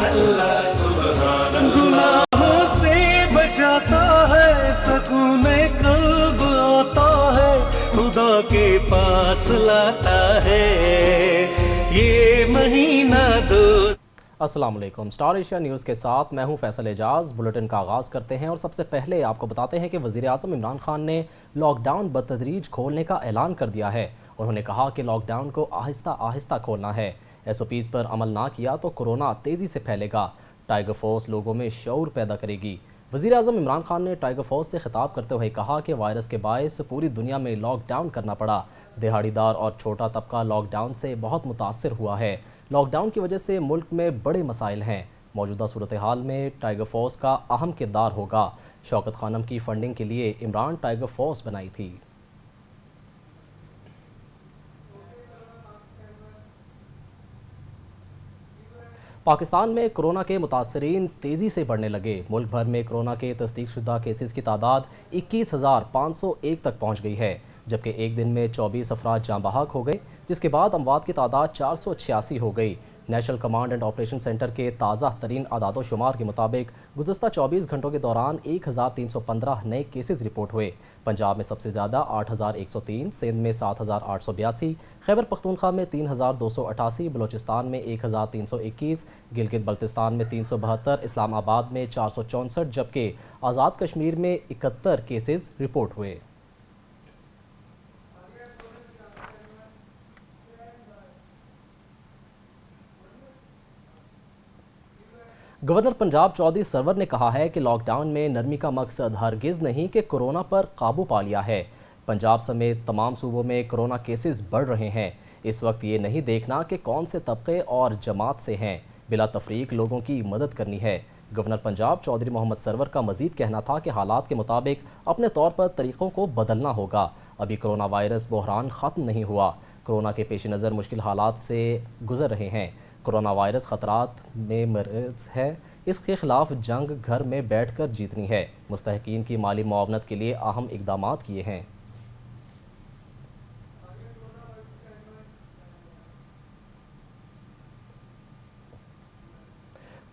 اللہ سبحان اللہ. گناہوں سے بچاتا ہے, سکون قلب آتا ہے, خدا کے پاس لاتا ہے یہ مہینہ دوست. السلام علیکم. سٹار ایشیا نیوز کے ساتھ میں ہوں فیصل اعجاز. بلیٹن کا آغاز کرتے ہیں اور سب سے پہلے آپ کو بتاتے ہیں کہ وزیر اعظم عمران خان نے لاک ڈاؤن بتدریج کھولنے کا اعلان کر دیا ہے. انہوں نے کہا کہ لاک ڈاؤن کو آہستہ آہستہ کھولنا ہے. ایس او پیز پر عمل نہ کیا تو کورونا تیزی سے پھیلے گا. ٹائیگر فورس لوگوں میں شعور پیدا کرے گی. وزیر اعظم عمران خان نے ٹائیگر فورس سے خطاب کرتے ہوئے کہا کہ وائرس کے باعث پوری دنیا میں لاک ڈاؤن کرنا پڑا. دہاڑی دار اور چھوٹا طبقہ لاک ڈاؤن سے بہت متاثر ہوا ہے. لاک ڈاؤن کی وجہ سے ملک میں بڑے مسائل ہیں. موجودہ صورتحال میں ٹائیگر فورس کا اہم کردار ہوگا. شوکت خانم کی فنڈنگ کے لیے عمران ٹائیگر فورس بنائی تھی. پاکستان میں کرونا کے متاثرین تیزی سے بڑھنے لگے. ملک بھر میں کرونا کے تصدیق شدہ کیسز کی تعداد 21,501 تک پہنچ گئی ہے, جبکہ ایک دن میں 24 افراد جاں بحق ہو گئے, جس کے بعد اموات کی تعداد 486 ہو گئی. National command and operation centre کے تازہ ترین اعداد و شمار کے مطابق گزشتہ 24 گھنٹوں کے دوران 1315 نئے کیسز رپورٹ ہوئے. پنجاب میں سب سے زیادہ 8103, سندھ میں 7882, خیبر پختونخوا میں 3288, بلوچستان میں 1321, گلگت بلتستان میں 372, اسلام آباد میں 464, جبکہ آزاد کشمیر میں 71 کیسز رپورٹ ہوئے. گورنر پنجاب چودھری سرور نے کہا ہے کہ لاک ڈاؤن میں نرمی کا مقصد ہرگز نہیں کہ کورونا پر قابو پا لیا ہے. پنجاب سمیت تمام صوبوں میں کورونا کیسز بڑھ رہے ہیں. اس وقت یہ نہیں دیکھنا کہ کون سے طبقے اور جماعت سے ہیں, بلا تفریق لوگوں کی مدد کرنی ہے. گورنر پنجاب چودھری محمد سرور کا مزید کہنا تھا کہ حالات کے مطابق اپنے طور پر طریقوں کو بدلنا ہوگا. ابھی کرونا وائرس بحران ختم نہیں ہوا. کورونا کے پیش نظر مشکل حالات سے گزر رہے ہیں. کرونا وائرس خطرات میں مرض ہے, اس کے خلاف جنگ گھر میں بیٹھ کر جیتنی ہے. مستحقین کی مالی معاونت کے لیے اہم اقدامات کیے ہیں.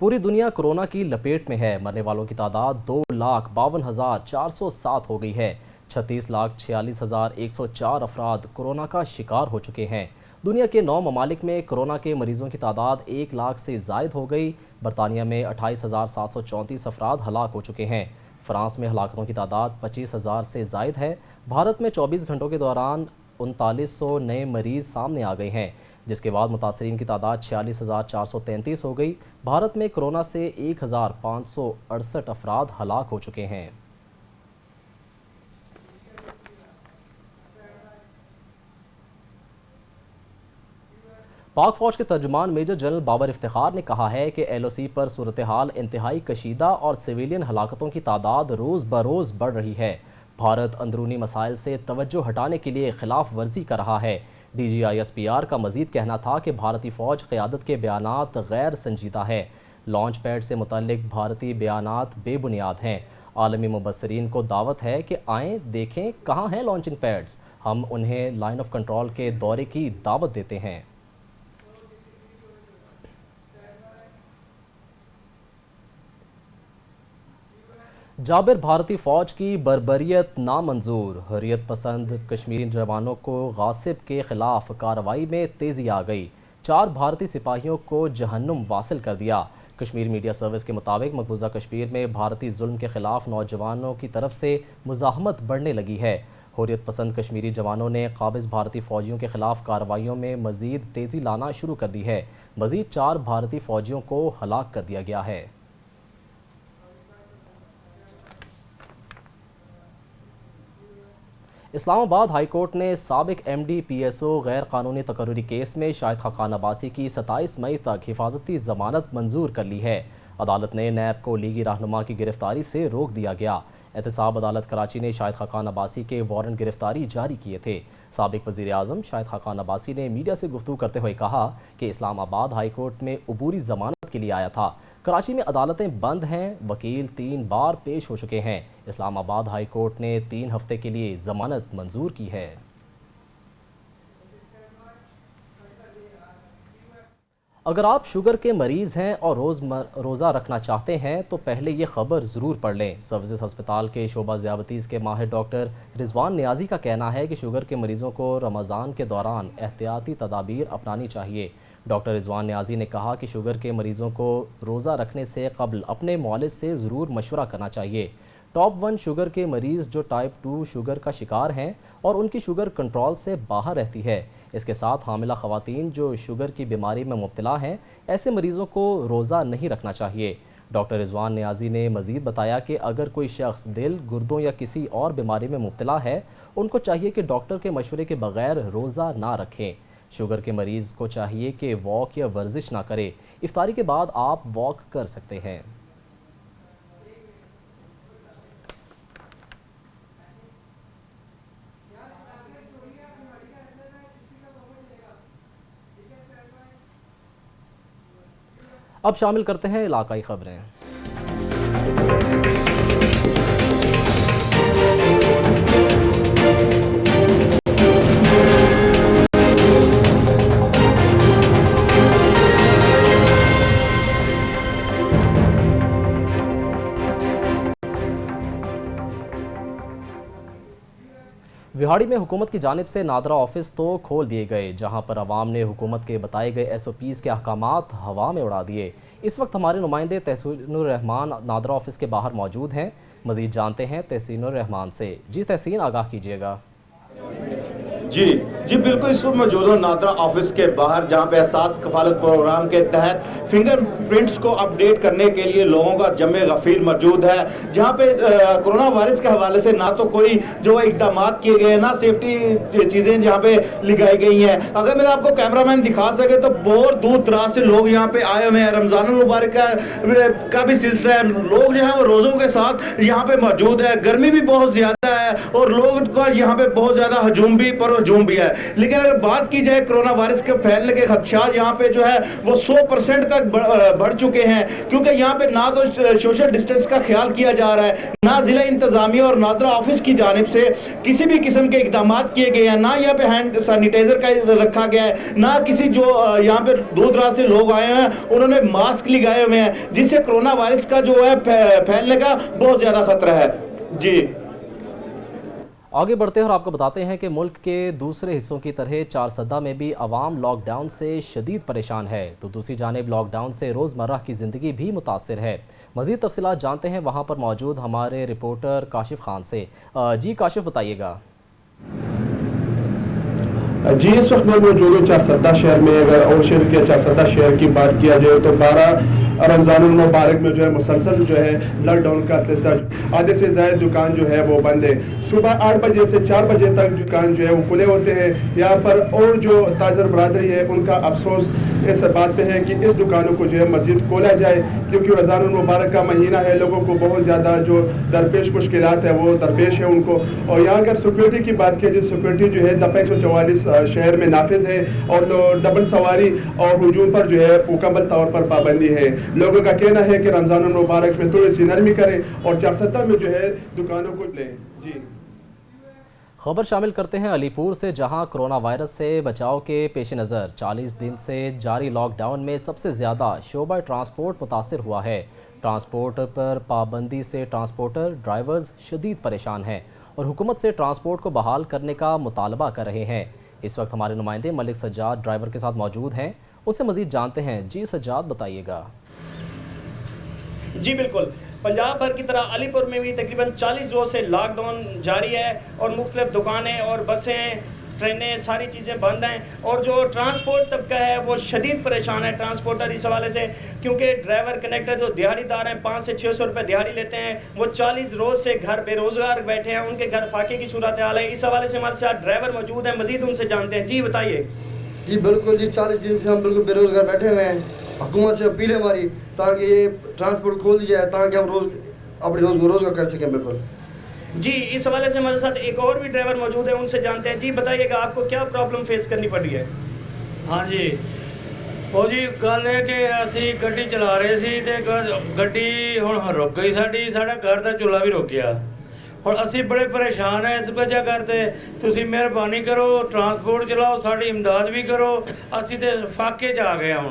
پوری دنیا کورونا کی لپیٹ میں ہے. مرنے والوں کی تعداد 2,52,407 ہو گئی ہے. 36,46,104 افراد کورونا کا شکار ہو چکے ہیں. دنیا کے 9 ممالک میں کورونا کے مریضوں کی تعداد 1 لاکھ سے زائد ہو گئی. برطانیہ میں 28,734 افراد ہلاک ہو چکے ہیں. فرانس میں ہلاکتوں کی تعداد 25,000 سے زائد ہے. بھارت میں 24 گھنٹوں کے دوران 3900 نئے مریض سامنے آ گئے ہیں, جس کے بعد متاثرین کی تعداد 46,433 ہو گئی. بھارت میں کورونا سے 1,568 افراد ہلاک ہو چکے ہیں. پاک فوج کے ترجمان میجر جنرل بابر افتخار نے کہا ہے کہ ایل او سی پر صورتحال انتہائی کشیدہ اور سویلین ہلاکتوں کی تعداد روز بروز بڑھ رہی ہے. بھارت اندرونی مسائل سے توجہ ہٹانے کے لیے خلاف ورزی کر رہا ہے. D G I S P R کا مزید کہنا تھا کہ بھارتی فوج قیادت کے بیانات غیر سنجیدہ ہے. لانچ پیڈ سے متعلق بھارتی بیانات بے بنیاد ہیں. عالمی مبصرین کو دعوت ہے کہ آئیں دیکھیں کہاں ہیں لانچنگ پیڈز. ہم انہیں لائن آف کنٹرول کے دورے کی دعوت دیتے ہیں. جابر بھارتی فوج کی بربریت نامنظور. حریت پسند کشمیری جوانوں کو غاصب کے خلاف کارروائی میں تیزی آ گئی. 4 بھارتی سپاہیوں کو جہنم واصل کر دیا. کشمیر میڈیا سروس کے مطابق مقبوضہ کشمیر میں بھارتی ظلم کے خلاف نوجوانوں کی طرف سے مزاحمت بڑھنے لگی ہے. حریت پسند کشمیری جوانوں نے قابض بھارتی فوجیوں کے خلاف کارروائیوں میں مزید تیزی لانا شروع کر دی ہے. مزید 4 بھارتی فوجیوں کو ہلاک کر دیا گیا ہے. اسلام آباد ہائی کورٹ نے سابق M D P S O غیر قانونی تقرری کیس میں شاہد خاقان عباسی کی 27 مئی تک حفاظتی ضمانت منظور کر لی ہے. عدالت نے نیب کو لیگی رہنما کی گرفتاری سے روک دیا گیا. احتساب عدالت کراچی نے شاہد خاقان عباسی کے وارنٹ گرفتاری جاری کیے تھے. سابق وزیر اعظم شاہد خاقان عباسی نے میڈیا سے گفتگو کرتے ہوئے کہا کہ اسلام آباد ہائی کورٹ میں عبوری ضمانت کے لیے آیا تھا. کراچی میں عدالتیں بند ہیں. وکیل 3 بار پیش ہو چکے ہیں. اسلام آباد ہائی کورٹ نے 3 ہفتے کے لیے ضمانت منظور کی ہے. اگر آپ شوگر کے مریض ہیں اور روزہ رکھنا چاہتے ہیں تو پہلے یہ خبر ضرور پڑھ لیں۔ سروسز ہسپتال کے شعبہ ذیابطیس کے ماہر ڈاکٹر رضوان نیازی کا کہنا ہے کہ شوگر کے مریضوں کو رمضان کے دوران احتیاطی تدابیر اپنانی چاہیے۔ ڈاکٹر رضوان نیازی نے کہا کہ شوگر کے مریضوں کو روزہ رکھنے سے قبل اپنے معالج سے ضرور مشورہ کرنا چاہیے۔ ٹاپ 1 شوگر کے مریض جو ٹائپ 2 شوگر کا شکار ہیں اور ان کی شوگر کنٹرول سے باہر رہتی ہے۔ اس کے ساتھ حاملہ خواتین جو شوگر کی بیماری میں مبتلا ہیں، ایسے مریضوں کو روزہ نہیں رکھنا چاہیے۔ ڈاکٹر رضوان نیازی نے مزید بتایا کہ اگر کوئی شخص دل، گردوں یا کسی اور بیماری میں مبتلا ہے، ان کو چاہیے کہ ڈاکٹر کے مشورے کے بغیر روزہ نہ رکھیں۔ شوگر کے مریض کو چاہیے کہ واک یا ورزش نہ کرے۔ افطاری کے بعد آپ واک کر سکتے ہیں۔ اب شامل کرتے ہیں علاقائی خبریں۔ وہاڑی میں حکومت کی جانب سے نادرا آفس تو کھول دیے گئے، جہاں پر عوام نے حکومت کے بتائے گئے SOPs کے احکامات ہوا میں اڑا دیے۔ اس وقت ہمارے نمائندے تحسین الرحمان نادرا آفس کے باہر موجود ہیں۔ مزید جانتے ہیں تحسین الرحمان سے۔ جی تحسین، آگاہ کیجیے گا۔ جی بالکل، اس وقت موجود ہوں نادرا آفس کے باہر، جہاں پہ احساس کفالت پروگرام کے تحت فنگر پرنٹس کو اپ ڈیٹ کرنے کے لیے لوگوں کا جمع غفیر موجود ہے، جہاں پہ کرونا وائرس کے حوالے سے نہ تو کوئی جو اقدامات کیے گئے ہیں، نہ سیفٹی چیزیں جہاں پہ لگائی گئی ہیں۔ اگر میں آپ کو کیمرہ مین دکھا سکے تو بہت دور دراز سے لوگ یہاں پہ آئے ہوئے ہیں۔ رمضان المبارک کا بھی سلسلہ ہے، لوگ جو ہیں وہ روزوں کے ساتھ یہاں پہ موجود ہے۔ گرمی بھی بہت زیادہ ہے اور لوگ کا یہاں پہ بہت زیادہ ہجوم بھی ہے، لیکن اگر بات کی جائے کرونا وائرس کے پھیلنے کے خدشات یہاں پہ جو ہے وہ 100% تک بڑھ چکے ہیں، کیونکہ یہاں پہ نہ تو سوشل ڈسٹینس کا خیال کیا جا رہا ہے، نہ ضلع انتظامیہ اور نادرا آفس کی جانب سے کسی بھی قسم کے اقدامات کیے گئے ہیں، نہ یہاں پہ ہینڈ سینیٹائزر کا رکھا گیا ہے، نہ کسی جو یہاں پہ دور دراز سے لوگ آئے ہیں انہوں نے ماسک لگائے ہوئے ہیں، جس سے کرونا وائرس کا جو ہے پھیلنے کا بہت زیادہ خطرہ ہے۔ جی آگے بڑھتے ہیں اور آپ کو بتاتے ہیں کہ ملک کے دوسرے حصوں کی طرح چارسدہ میں بھی عوام لاک ڈاؤن سے شدید پریشان ہے، تو دوسری جانب لاک ڈاؤن سے روزمرہ کی زندگی بھی متاثر ہے۔ مزید تفصیلات جانتے ہیں وہاں پر موجود ہمارے رپورٹر کاشف خان سے۔ جی کاشف، بتائیے گا۔ جی اس وقت میں موجود ہوں چارسدہ شہر میں۔ اگر اور شہر کے چارسدہ شہر کی بات کیا جائے تو 12 رمضان المبارک میں جو ہے مسلسل جو ہے لاک ڈاؤن کا سلسلہ، آدھے سے زائد دکان جو ہے وہ بند ہے۔ صبح 8 بجے سے 4 بجے تک دکان جو ہے وہ کھلے ہوتے ہیں یہاں پر، اور جو تاجر برادری ہے ان کا افسوس اس بات پہ ہے کہ اس دکانوں کو جو ہے مزید کھولا جائے، کیونکہ رمضان المبارک کا مہینہ ہے، لوگوں کو بہت زیادہ جو درپیش مشکلات ہے وہ درپیش ہے ان کو۔ اور یہاں اگر سیکورٹی کی بات کی جائے، سیکورٹی جو ہے دفعہ 144 شہر میں نافذ ہے اور ڈبل سواری اور ہجوم پر جو ہے مکمل طور پر پابندی ہے۔ لوگوں کا کہنا ہے کہ رمضان المبارک میں تھوڑی سی نرمی کریں اور چارسدہ میں جو ہے دکانوں کو لیں۔ جی خبر شامل کرتے ہیں علی پور سے، جہاں کرونا وائرس سے بچاؤ کے پیش نظر 40 دن سے جاری لاک ڈاؤن میں سب سے زیادہ شعبہ ٹرانسپورٹ متاثر ہوا ہے۔ ٹرانسپورٹ پر پابندی سے ٹرانسپورٹر ڈرائیورز شدید پریشان ہیں اور حکومت سے ٹرانسپورٹ کو بحال کرنے کا مطالبہ کر رہے ہیں۔ اس وقت ہمارے نمائندے ملک سجاد ڈرائیور کے ساتھ موجود ہیں، ان سے مزید جانتے ہیں۔ جی سجاد، بتائیے گا۔ جی بالکل، پنجاب بھر کی طرح علی پور میں بھی تقریباً 40 روز سے لاک ڈاؤن جاری ہے اور مختلف دکانیں اور بسیں، ٹرینیں، ساری چیزیں بند ہیں اور جو ٹرانسپورٹ طبقہ ہے وہ شدید پریشان ہے۔ ٹرانسپورٹر اس حوالے سے، کیونکہ ڈرائیور کنیکٹر جو دیہڑی دار ہیں 500 سے 600 روپے دیہڑی لیتے ہیں، وہ 40 روز سے گھر بے روزگار بیٹھے ہیں، ان کے گھر فاقے کی صورتحال ہے۔ اس حوالے سے ہمارے ساتھ ڈرائیور موجود ہیں، مزید ان سے جانتے ہیں۔ جی بتائیے۔ جی بالکل، جی 40 دن سے ہم بالکل بے روزگار بیٹھے ہوئے ہیں۔ حکومت سے اپیل ہے ہماری تاکہ یہ ٹرانسپورٹ کھول دی جائے تاکہ ہم اپنے روزگار کر سکیں۔ بالکل جی، اس حوالے سے ہمارے ساتھ ایک اور بھی ڈرائیور موجود ہے، ان سے جانتے ہیں۔ جی بتائیے گا، آپ کو کیا پرابلم فیس کرنی پڑ رہی ہے؟ ہاں جی، وہ جی گل ہے کہ اسی گڈی چلا رہے سی تے گڈی ہن رک گئی، ساڈا گھر دا چولہا بھی رک گیا۔ ہن اسی بڑے پریشان ہیں اس وجہ کرتے، تسی مہربانی کرو ٹرانسپورٹ چلاؤ، ساڈی امداد بھی کرو، اسی تے فاقے چ آ گئے ہن۔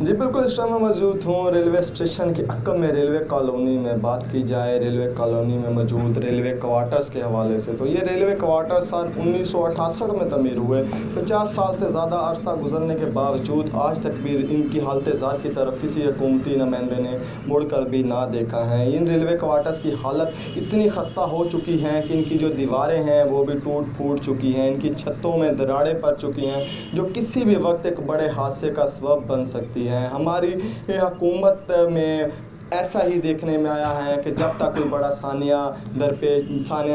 جی بالکل، اس ٹائم میں موجود ہوں ریلوے اسٹیشن کے عقب میں ریلوے کالونی میں. بات کی جائے ریلوے کالونی میں موجود ریلوے کوارٹرز کے حوالے سے تو یہ ریلوے کوارٹر سال 1968 میں تعمیر ہوئے. 50 سال سے زیادہ عرصہ گزرنے کے باوجود آج تک بھی ان کی حالت زار کی طرف کسی حکومتی نمائندے نے مڑ کر بھی نہ دیکھا ہے. ان ریلوے کوارٹرز کی حالت اتنی خستہ ہو چکی ہیں کہ ان کی جو دیواریں ہیں وہ بھی ٹوٹ پھوٹ چکی ہیں. ان کی چھتوں میں دراڑیں پڑ چکی ہیں جو کسی بھی وقت ایک بڑے حادثے کا سبب بن سکتی ہیں. ہماری حکومت میں ایسا ہی دیکھنے میں آیا ہے کہ جب تک کوئی بڑا ثانیہ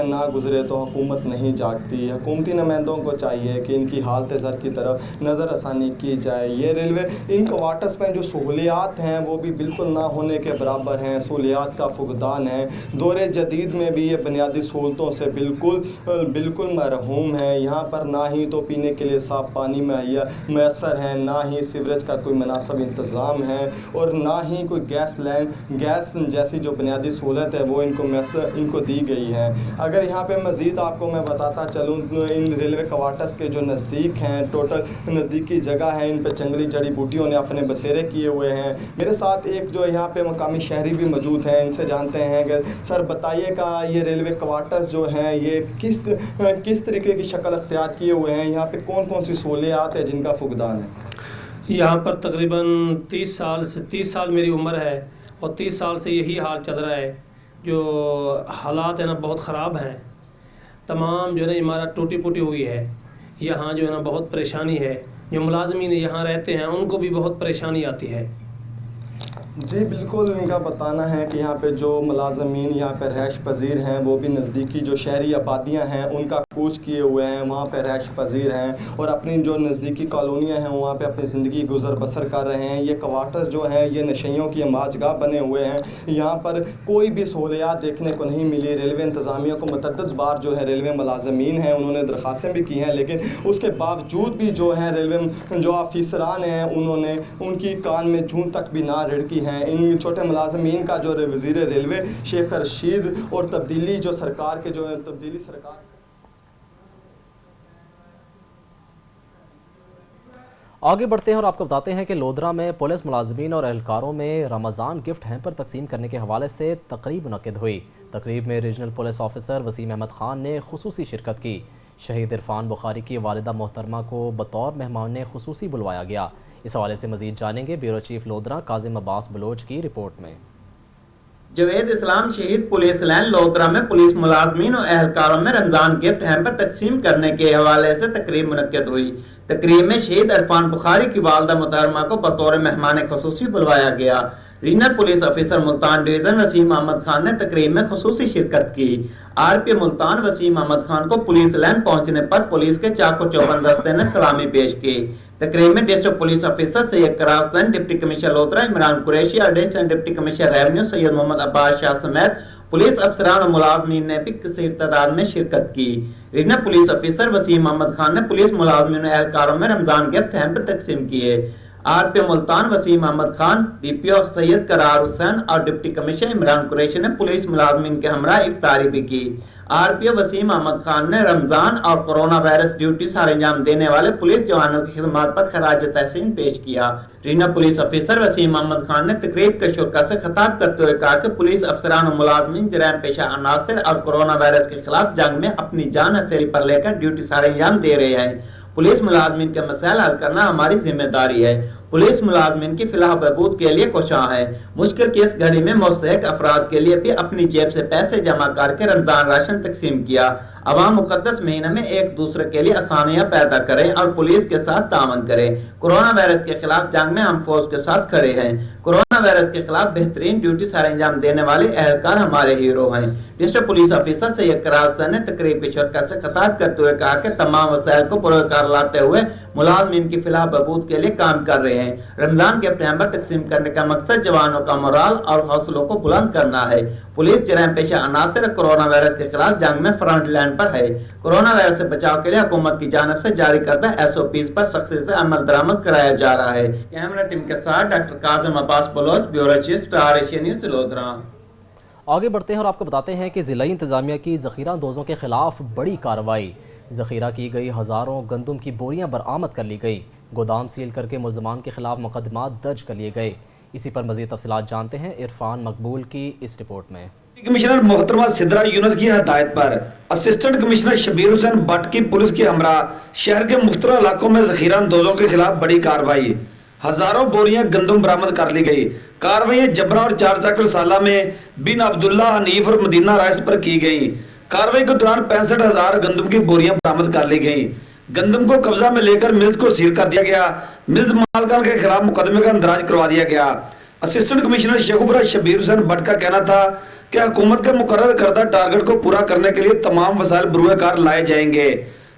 نہ گزرے تو حکومت نہیں جاگتی. حکومتی نمائندوں کو چاہیے کہ ان کی حالت زر کی طرف نظر ثانی کی جائے. یہ ریلوے ان کوارٹرز میں جو سہولیات ہیں وہ بھی بالکل نہ ہونے کے برابر ہیں. سہولیات کا فقدان ہے. دور جدید میں بھی یہ بنیادی سہولتوں سے بالکل محروم ہے. یہاں پر نہ ہی تو پینے کے لیے صاف پانی میسر ہے، نہ ہی سیوریج کا کوئی مناسب انتظام ہے، اور نہ ہی کوئی گیس جیسی جو بنیادی سہولت ہے وہ ان کو دی گئی ہے. اگر یہاں پہ مزید آپ کو میں بتاتا چلوں ان ریلوے کوارٹرز کے جو نزدیک ہیں، ٹوٹل نزدیکی جگہ ہے، ان پہ جنگلی جڑی بوٹیوں نے اپنے بسیرے کیے ہوئے ہیں. میرے ساتھ ایک جو یہاں پہ مقامی شہری بھی موجود ہیں، ان سے جانتے ہیں کہ سر بتائیے گا یہ ریلوے کوارٹرز جو ہیں یہ کس طریقے کی شکل اختیار کیے ہوئے ہیں؟ یہاں پہ کون کون سی سہولیات ہیں جن کا فقدان ہے؟ یہاں پر تقریباً 30 سال میری عمر ہے اور 30 سال سے یہی حال چل رہا ہے. جو حالات ہیں نا بہت خراب ہیں. تمام جو ہے نا عمارت ٹوٹی پوٹی ہوئی ہے. یہاں جو ہے نا بہت پریشانی ہے. جو ملازمین یہاں رہتے ہیں ان کو بھی بہت پریشانی آتی ہے. جی بالکل، ان کا بتانا ہے کہ یہاں پہ جو ملازمین یہاں پہ رہائش پذیر ہیں وہ بھی نزدیکی جو شہری آبادیاں ہیں ان کا کوچ کیے ہوئے ہیں، وہاں پہ رہائش پذیر ہیں اور اپنی جو نزدیکی کالونیاں ہیں وہاں پہ اپنی زندگی گزر بسر کر رہے ہیں. یہ کوارٹرز جو ہیں یہ نشیوں کی ماچ گاہ بنے ہوئے ہیں. یہاں پر کوئی بھی سہولیات دیکھنے کو نہیں ملی. ریلوے انتظامیہ کو متعدد بار جو ہے ریلوے ملازمین ہیں انہوں نے درخواستیں بھی کی ہیں، لیکن اس کے باوجود بھی جو ہیں ریلوے جو آفیسران ہیں انہوں نے ان کی کان میں جون تک بھی نہ رڑکی ہیں. ان چھوٹے ملازمین کا جو وزیر ریلوے شیخ رشید اور تبدیلی سرکار آگے بڑھتے ہیں اور آپ کو بتاتے ہیں کہ لودھرا میں پولیس ملازمین اور اہلکاروں میں رمضان گفٹ ہیمپر تقسیم کرنے کے حوالے سے تقریب منعقد ہوئی. تقریب میں regional police officer Waseem Ahmed Khan نے خصوصی شرکت کی. شہید عرفان بخاری کی والدہ محترمہ کو بطور مہمان خصوصی بلوایا گیا. اس حوالے سے مزید جانیں گے بیورو چیف لودھرا کاظم عباس بلوچ کی رپورٹ میں. جوید اسلام شہید پولیس لائن لودھرا میں پولیس ملازمین اور اہلکاروں میں رمضان گفٹ ہیمپر تقسیم کرنے کے حوالے سے تقریب منعقد ہوئی. تقریب میں شہید عرفان بخاری کی والدہ محترمہ کو بطور مہمان خصوصی بلوایا گیا. Regional police officer Multan division Waseem Ahmed Khan نے تقریب میں خصوصی شرکت کی. RP ملتان وسیم احمد خان کو پولیس لائن پہنچنے پر پولیس کے چاق و چوبند دستے نے سلامی پیش کی. تقریب میں ڈسٹرکٹ پولیس آفیسر سید قرار حسین، ڈپٹی کمشنر لودھرا عمران قریشی اور ایڈیشنل ڈپٹی کمشنر ریونیو سید محمد عباس شاہ سمیت پولیس افسران اور ملازمین نے بھی کثیر تعداد میں شرکت کی. Regional police officer Waseem Ahmed Khan نے پولیس ملازمین اور اہلکاروں میں رمضان گفٹ ہیمپر تقسیم کیے. RP ملتان وسیم احمد خان، DPO سید قرار حسین اور ڈپٹی کمشنر عمران قریشی نے پولیس ملازمین کے ہمراہ افطاری بھی کی. RPO وسیم احمد خان نے رمضان اور کورونا وائرس ڈیوٹی سر انجام دینے والے پولیس جوانوں کی خدمات پر خراج تحسین پیش کیا. Regional police officer Waseem Ahmed Khan نے تقریب کے شرکا سے خطاب کرتے ہوئے کہا کہ پولیس افسران و ملازمین جرائم پیشہ عناصر اور کورونا وائرس کے خلاف جنگ میں اپنی جان ہتھیلی پر لے کر ڈیوٹی سر انجام دے رہے ہیں. پولیس ملازمین کے مسائل حل کرنا ہماری ذمہ داری ہے. پولیس ملازمین کی فلاح بہبود کے لیے کوشاں ہے. مشکل کی اس گھڑی میں مستحق افراد کے لیے بھی اپنی جیب سے پیسے جمع کر کے رمضان راشن تقسیم کیا. عوام مقدس مہینے میں ایک دوسرے کے لیے آسانیاں پیدا کریں اور پولیس کے ساتھ تعاون کریں. کورونا وائرس کے خلاف جنگ میں ہم فوج کے ساتھ کھڑے ہیں. کورونا وائرس کے خلاف بہترین ڈیوٹی سر انجام دینے والے اہلکار ہمارے ہیرو ہیں. ڈسٹرکٹ پولیس آفیسر سید قرار حسین نے تقریب کی شرکت سے خطاب کرتے ہوئے کہا کہ تمام وسائل کو پروکار لاتے ہوئے ملازمین کی فلاح بہبود کے لیے کام کر رہے ہیں. رمضان گفٹ ہیمپر تقسیم کرنے کا مقصد جوانوں کا مورال اور حوصلوں کو بلند کرنا ہے. پولیس جرائم پیشہ عناصر کورونا وائرس کے خلاف جنگ میں فرنٹ لائن پر ہے. کورونا وائرس سے بچاؤ کے لیے حکومت کی جانب سے جاری کردہ SOPs پر سختی سے عمل درآمد کرایا جا رہا ہے. کیمرہ ٹیم کے ساتھ doctor Kazim Abbas Baloch, bureau chief star Asia news Lodhra. آگے بڑھتے ہیں اور آپ کو بتاتے ہیں کہ ضلعی انتظامیہ کی ذخیرہ اندوزوں کے خلاف بڑی کارروائی. ذخیرہ کی گئی ہزاروں گندم کی بوریاں برآمد کر لی گئی. گودام سیل کر کے ملزمان کے خلاف مقدمات درج کر لیے گئے۔ اسی پر مزید تفصیلات جانتے ہیں عرفان مقبول کی اس رپورٹ میں۔ کمشنر محترمہ سدرا یونس کی ہدایت پر اسسٹنٹ کمشنر شبیر حسین بٹ کی پولیس کے ہمراہ شہر کے مختلف علاقوں میں ذخیرہ اندوزوں کے خلاف بڑی کارروائی، ہزاروں بوریاں گندم برآمد کر لی گئی۔ کارروائیاں جبرا اور چار چاکر سالہ میں بن عبداللہ حنیف اور مدینہ رائس پر کی گئیں۔ کارروائی کے دوران 65,000 گندم کی بوریاں برآمد کر لی گئیں۔ گندم کو قبضہ میں لے کر ملز کو سیل کر دیا گیا۔ ملز مالکان کے خلاف مقدمے کا اندراج کروا دیا گیا۔ Assistant commissioner Sheikhupura Shabbir Hussain but کا کہنا تھا کہ حکومت کے مقرر کردہ ٹارگٹ کو پورا کرنے کے لیے تمام وسائل بروئے کار لائے جائیں گے۔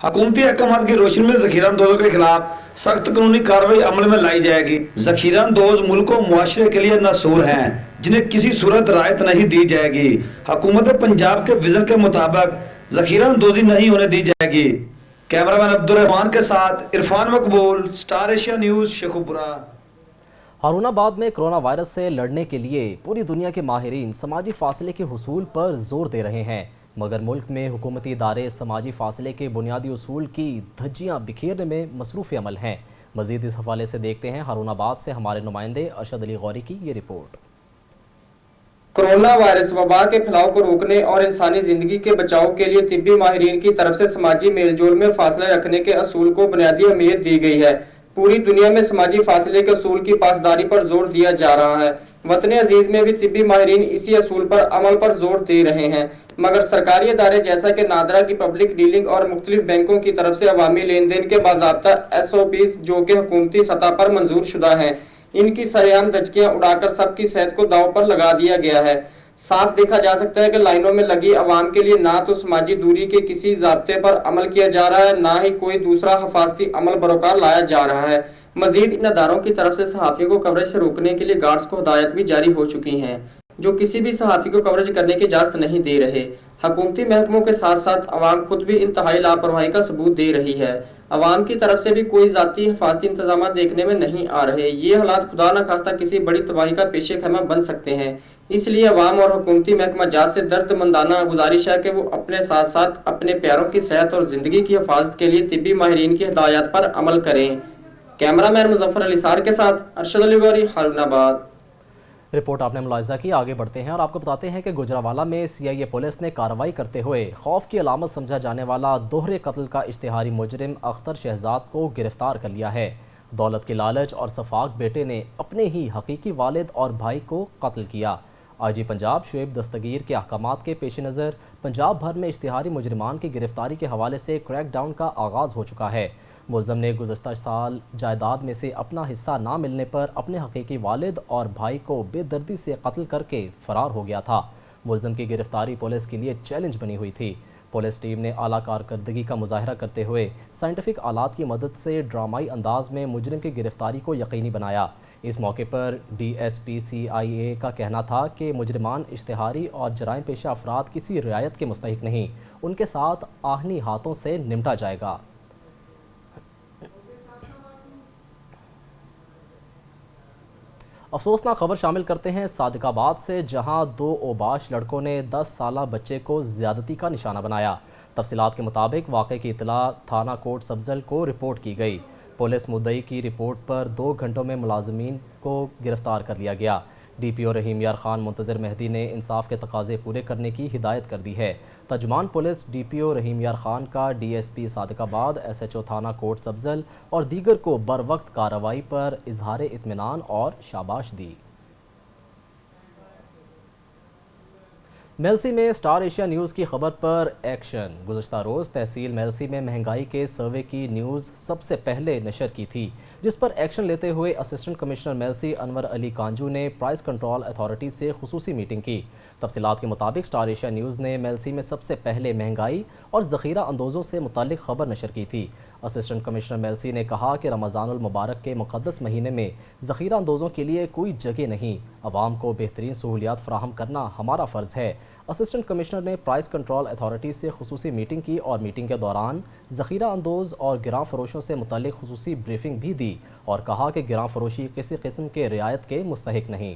حکومتی احکامات کی روشنی میں ذخیرہ اندوزوں کے خلاف سخت قانونی کارروائی عمل میں لائی جائے گی۔ ذخیرہ اندوز ملک و معاشرے کے لیے ناسور ہیں جنہیں کسی صورت رعایت نہیں دی جائے گی۔ حکومت پنجاب کے ویژن کے مطابق ذخیرہ اندوزی نہیں ہونے دی جائے گی۔ کیمرامین عبدالرحمان کے ساتھ Irfan Maqbool, star Asia news, Sheikhupura. Haroonabad میں کرونا وائرس سے لڑنے کے لیے پوری دنیا کے ماہرین سماجی فاصلے کے حصول پر زور دے رہے ہیں، مگر ملک میں حکومتی ادارے سماجی فاصلے کے بنیادی اصول کی دھجیاں بکھیرنے میں مصروف عمل ہیں۔ مزید اس حوالے سے دیکھتے ہیں ہارون آباد سے ہمارے نمائندے ارشد علی غوری کی یہ رپورٹ۔ کرونا وائرس وبا کے پھیلاؤ کو روکنے اور انسانی زندگی کے بچاؤ کے لیے طبی ماہرین کی طرف سے سماجی میل جول میں فاصلے رکھنے کے اصول کو بنیادی اہمیت دی گئی ہے۔ پوری دنیا میں سماجی فاصلے کے اصول کی پاسداری پر زور دیا جا رہا ہے۔ وطن عزیز میں بھی طبی ماہرین اسی اصول پر عمل پر زور دے رہے ہیں، مگر سرکاری ادارے جیسا کہ نادرا کی پبلک ڈیلنگ اور مختلف بینکوں کی طرف سے عوامی لین دین کے باضابطہ SOPs جو کہ حکومتی سطح پر منظور شدہ ہیں، ان کی سرعام دھچکیاں اڑا کر سب کی صحت کو داؤ پر لگا دیا گیا ہے۔ صاف دیکھا جا سکتا ہے کہ لائنوں میں لگی عوام کے لیے نہ تو سماجی دوری کے کسی ضابطے پر عمل کیا جا رہا ہے، نہ ہی کوئی دوسرا حفاظتی عمل بروکار لایا جا رہا ہے۔ مزید ان اداروں کی طرف سے صحافیوں کو کوریج سے روکنے کے لیے گارڈز کو ہدایت بھی جاری ہو چکی ہیں، جو کسی بھی صحافی کو کوریج کرنے کی اجازت نہیں دے رہے۔ حکومتی محکموں کے ساتھ ساتھ عوام خود بھی انتہائی لاپرواہی کا ثبوت دے رہی ہے۔ عوام کی طرف سے بھی کوئی ذاتی حفاظتی انتظامات دیکھنے میں نہیں آ رہے۔ یہ حالات خدا نخواستہ کسی بڑی تباہی کا پیش خیمہ بن سکتے ہیں۔ اس لیے عوام اور حکومتی محکمہ جات سے درد مندانہ گزارش ہے کہ وہ اپنے ساتھ ساتھ اپنے پیاروں کی صحت اور زندگی کی حفاظت کے لیے طبی ماہرین کی ہدایات پر عمل کریں۔ کیمرہ مین مظفر علی سار کے ساتھ ارشد علی غوری، ہارون آباد۔ رپورٹ آپ نے ملاحظہ کی، آگے بڑھتے ہیں اور آپ کو بتاتے ہیں کہ گوجرانوالہ میں CIA پولیس نے کارروائی کرتے ہوئے خوف کی علامت سمجھا جانے والا دوہرے قتل کا اشتہاری مجرم اختر شہزاد کو گرفتار کر لیا ہے۔ دولت کے لالچ اور سفاک بیٹے نے اپنے ہی حقیقی والد اور بھائی کو قتل کیا۔ IG پنجاب شعیب دستگیر کے احکامات کے پیش نظر پنجاب بھر میں اشتہاری مجرمان کی گرفتاری کے حوالے سے کریک ڈاؤن کا آغاز ہو چکا ہے۔ ملزم نے گزشتہ سال جائیداد میں سے اپنا حصہ نہ ملنے پر اپنے حقیقی والد اور بھائی کو بے دردی سے قتل کر کے فرار ہو گیا تھا۔ ملزم کی گرفتاری پولیس کے لیے چیلنج بنی ہوئی تھی۔ پولیس ٹیم نے اعلیٰ کارکردگی کا مظاہرہ کرتے ہوئے سائنٹیفک آلات کی مدد سے ڈرامائی انداز میں مجرم کی گرفتاری کو یقینی بنایا۔ اس موقع پر DSP CIA کا کہنا تھا کہ مجرمان اشتہاری اور جرائم پیشہ افراد کسی رعایت کے مستحق نہیں، ان کے ساتھ آہنی ہاتھوں سے نمٹا جائے گا۔ افسوسناک خبر شامل کرتے ہیں صادق آباد سے، جہاں 2 اوباش لڑکوں نے 10 سالہ بچے کو زیادتی کا نشانہ بنایا۔ تفصیلات کے مطابق واقعے کی اطلاع تھانہ کوٹ سبزل کو رپورٹ کی گئی۔ پولیس مدعی کی رپورٹ پر 2 گھنٹوں میں ملازمین کو گرفتار کر لیا گیا۔ DPO رحیم یار خان منتظر مہدی نے انصاف کے تقاضے پورے کرنے کی ہدایت کر دی ہے۔ ترجمان پولیس DPO رحیم یار خان کا DSP صادق آباد، SHO تھانہ کوٹ سبزل اور دیگر کو بروقت کارروائی پر اظہار اطمینان اور شاباش دی۔ میلسی میں سٹار ایشیا نیوز کی خبر پر ایکشن۔ گزشتہ روز تحصیل میلسی میں مہنگائی کے سروے کی نیوز سب سے پہلے نشر کی تھی، جس پر ایکشن لیتے ہوئے اسسٹنٹ کمشنر میلسی انور علی کانجو نے پرائس کنٹرول اتھارٹی سے خصوصی میٹنگ کی۔ تفصیلات کے مطابق سٹار ایشیا نیوز نے میلسی میں سب سے پہلے مہنگائی اور ذخیرہ اندوزوں سے متعلق خبر نشر کی تھی۔ اسسٹنٹ کمشنر میلسی نے کہا کہ رمضان المبارک کے مقدس مہینے میں ذخیرہ اندوزوں کے لیے کوئی جگہ نہیں، عوام کو بہترین سہولیات فراہم کرنا ہمارا فرض ہے۔ اسسٹنٹ کمشنر نے پرائس کنٹرول اتھارٹی سے خصوصی میٹنگ کی اور میٹنگ کے دوران ذخیرہ اندوز اور گراں فروشوں سے متعلق خصوصی بریفنگ بھی دی اور کہا کہ گراں فروشی کسی قسم کے رعایت کے مستحق نہیں۔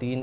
3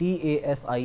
TASI